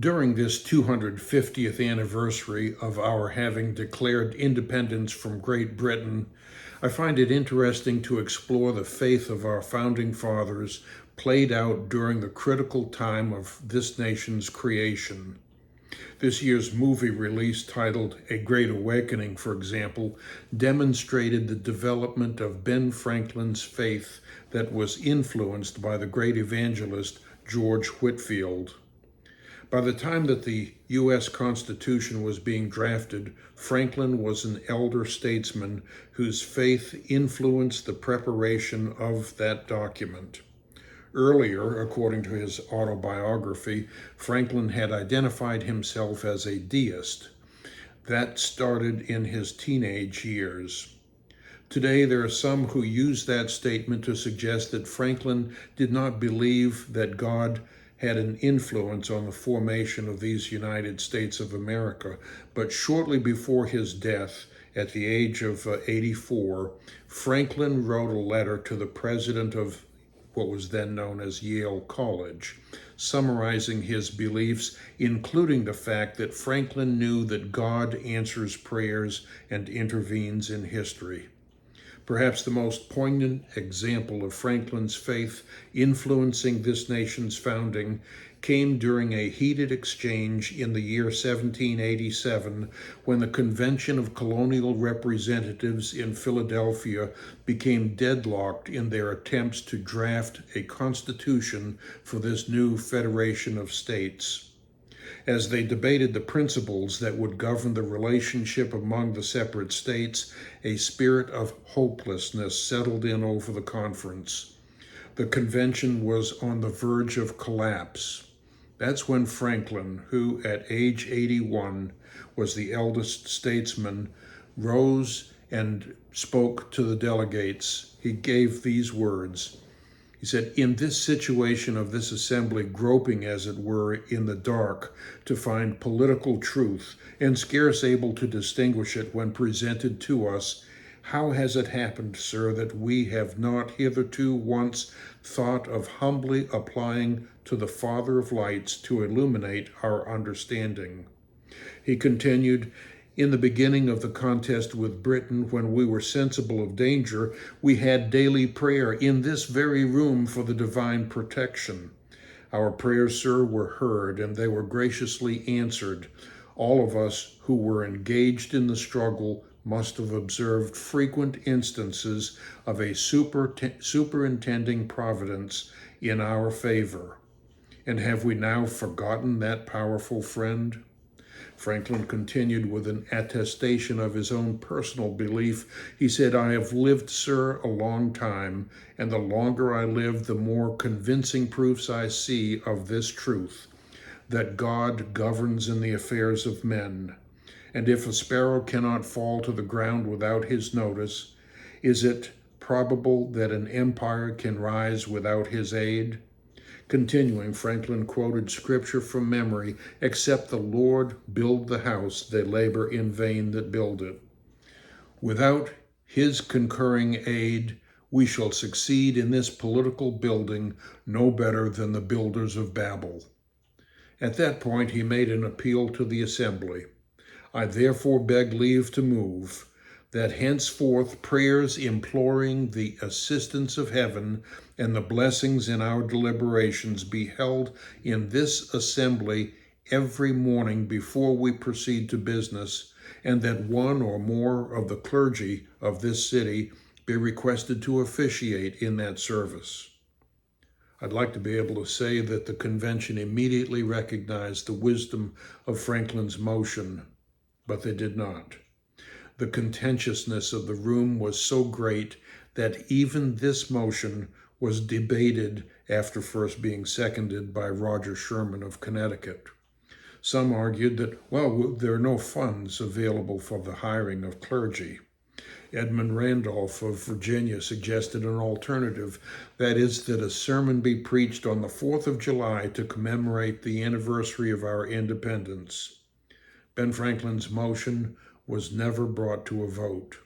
During this 250th anniversary of our having declared independence from Great Britain, I find it interesting to explore the faith of our founding fathers played out during the critical time of this nation's creation. This year's movie release, titled A Great Awakening, for example, demonstrated the development of Ben Franklin's faith that was influenced by the great evangelist George Whitefield. By the time that the U.S. Constitution was being drafted, Franklin was an elder statesman whose faith influenced the preparation of that document. Earlier, according to his autobiography, Franklin had identified himself as a deist. That started in his teenage years. Today, there are some who use that statement to suggest that Franklin did not believe that God had an influence on the formation of these United States of America, but shortly before his death, at the age of 84, Franklin wrote a letter to the president of what was then known as Yale College, summarizing his beliefs, including the fact that Franklin knew that God answers prayers and intervenes in history. Perhaps the most poignant example of Franklin's faith influencing this nation's founding came during a heated exchange in the year 1787, when the Convention of Colonial Representatives in Philadelphia became deadlocked in their attempts to draft a constitution for this new federation of states. As they debated the principles that would govern the relationship among the separate states, a spirit of hopelessness settled in over the conference. The convention was on the verge of collapse. That's when Franklin, who at age 81 was the eldest statesman, rose and spoke to the delegates. He gave these words. He said, "In this situation of this assembly, groping, as it were, in the dark to find political truth, and scarce able to distinguish it when presented to us, how has it happened, sir, that we have not hitherto once thought of humbly applying to the Father of lights to illuminate our understanding?" He continued, "In the beginning of the contest with Britain, when we were sensible of danger, we had daily prayer in this very room for the divine protection. Our prayers, sir, were heard, and they were graciously answered. All of us who were engaged in the struggle must have observed frequent instances of a superintending providence in our favor. And have we now forgotten that powerful friend?" Franklin continued with an attestation of his own personal belief. He said, "I have lived, sir, a long time, and the longer I live, the more convincing proofs I see of this truth, that God governs in the affairs of men. And if a sparrow cannot fall to the ground without his notice, is it probable that an empire can rise without his aid?" Continuing, Franklin quoted scripture from memory, "Except the Lord build the house, they labor in vain that build it." Without his concurring aid, we shall succeed in this political building no better than the builders of Babel. At that point, he made an appeal to the assembly. "I therefore beg leave to move that henceforth prayers imploring the assistance of heaven and the blessings in our deliberations be held in this assembly every morning before we proceed to business, and that one or more of the clergy of this city be requested to officiate in that service." I'd like to be able to say that the convention immediately recognized the wisdom of Franklin's motion, but they did not. The contentiousness of the room was so great that even this motion was debated after first being seconded by Roger Sherman of Connecticut. Some argued that, there are no funds available for the hiring of clergy. Edmund Randolph of Virginia suggested an alternative, that is, that a sermon be preached on the 4th of July to commemorate the anniversary of our independence. Ben Franklin's motion was never brought to a vote.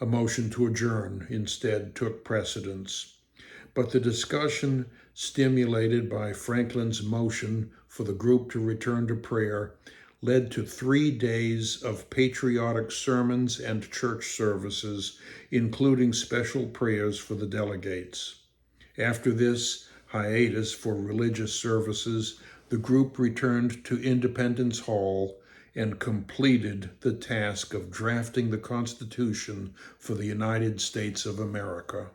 A motion to adjourn instead took precedence. But the discussion stimulated by Franklin's motion for the group to return to prayer led to 3 days of patriotic sermons and church services, including special prayers for the delegates. After this hiatus for religious services, the group returned to Independence Hall and completed the task of drafting the Constitution for the United States of America.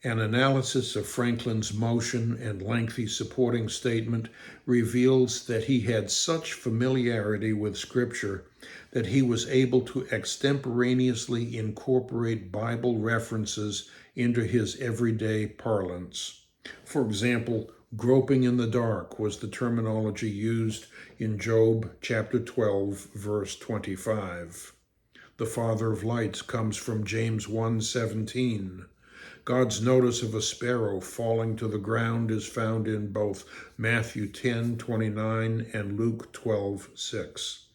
An analysis of Franklin's motion and lengthy supporting statement reveals that he had such familiarity with Scripture that he was able to extemporaneously incorporate Bible references into his everyday parlance. For example, groping in the dark was the terminology used in Job chapter 12, verse 25. The Father of lights comes from James 1:17. God's notice of a sparrow falling to the ground is found in both Matthew 10:29 and Luke 12:6.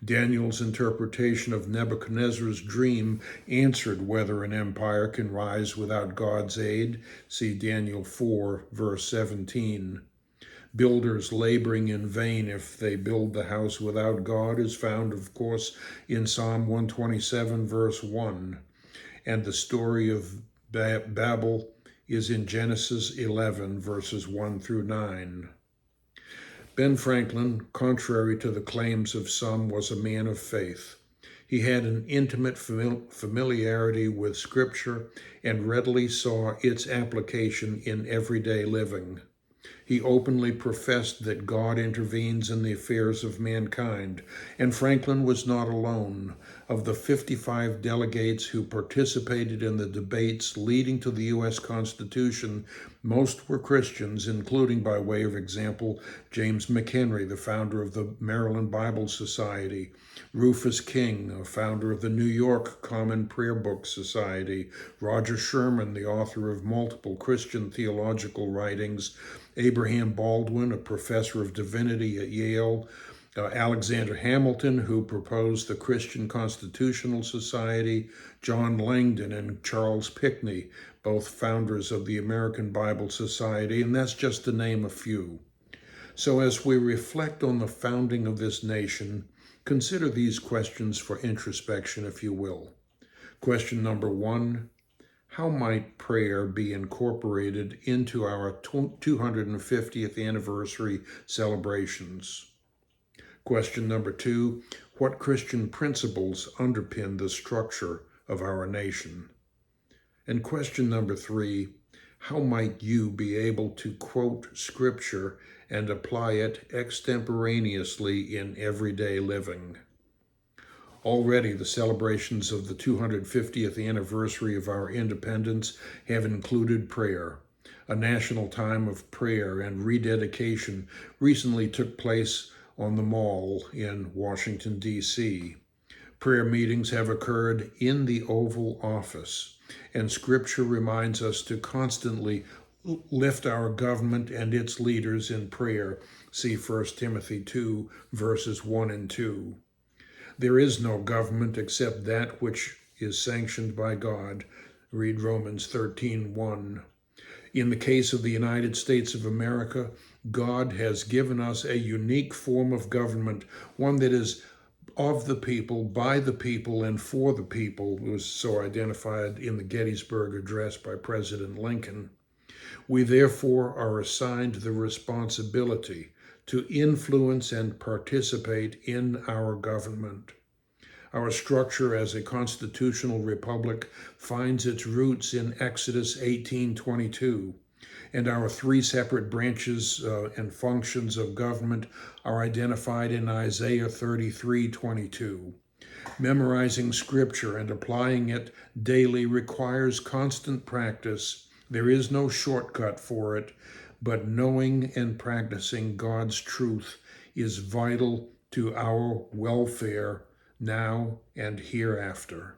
Daniel's interpretation of Nebuchadnezzar's dream answered whether an empire can rise without God's aid. See Daniel 4, verse 17. Builders laboring in vain if they build the house without God is found, of course, in Psalm 127, verse 1. And the story of Babel is in Genesis 11, verses 1 through 9. Ben Franklin, contrary to the claims of some, was a man of faith. He had an intimate familiarity with Scripture and readily saw its application in everyday living. He openly professed that God intervenes in the affairs of mankind, and Franklin was not alone. Of the 55 delegates who participated in the debates leading to the U.S. Constitution, most were Christians, including, by way of example, James McHenry, the founder of the Maryland Bible Society, Rufus King, a founder of the New York Common Prayer Book Society, Roger Sherman, the author of multiple Christian theological writings, Abraham Baldwin, a professor of divinity at Yale, Alexander Hamilton, who proposed the Christian Constitutional Society, John Langdon and Charles Pinckney, both founders of the American Bible Society, and that's just to name a few. So as we reflect on the founding of this nation, consider these questions for introspection, if you will. Question number 1. How might prayer be incorporated into our 250th anniversary celebrations? Question number 2, what Christian principles underpin the structure of our nation? And question number 3, how might you be able to quote Scripture and apply it extemporaneously in everyday living? Already, the celebrations of the 250th anniversary of our independence have included prayer. A national time of prayer and rededication recently took place on the Mall in Washington, D.C. Prayer meetings have occurred in the Oval Office, and Scripture reminds us to constantly lift our government and its leaders in prayer. See 1 Timothy 2, verses 1 and 2. There is no government except that which is sanctioned by God. Read Romans 13:1. In the case of the United States of America, God has given us a unique form of government, one that is of the people, by the people, and for the people. It was so identified in the Gettysburg Address by President Lincoln. We therefore are assigned the responsibility to influence and participate in our government. Our structure as a constitutional republic finds its roots in Exodus 18:22, and our 3 separate branches and functions of government are identified in Isaiah 33:22. Memorizing Scripture and applying it daily requires constant practice. There is no shortcut for it, but knowing and practicing God's truth is vital to our welfare now and hereafter.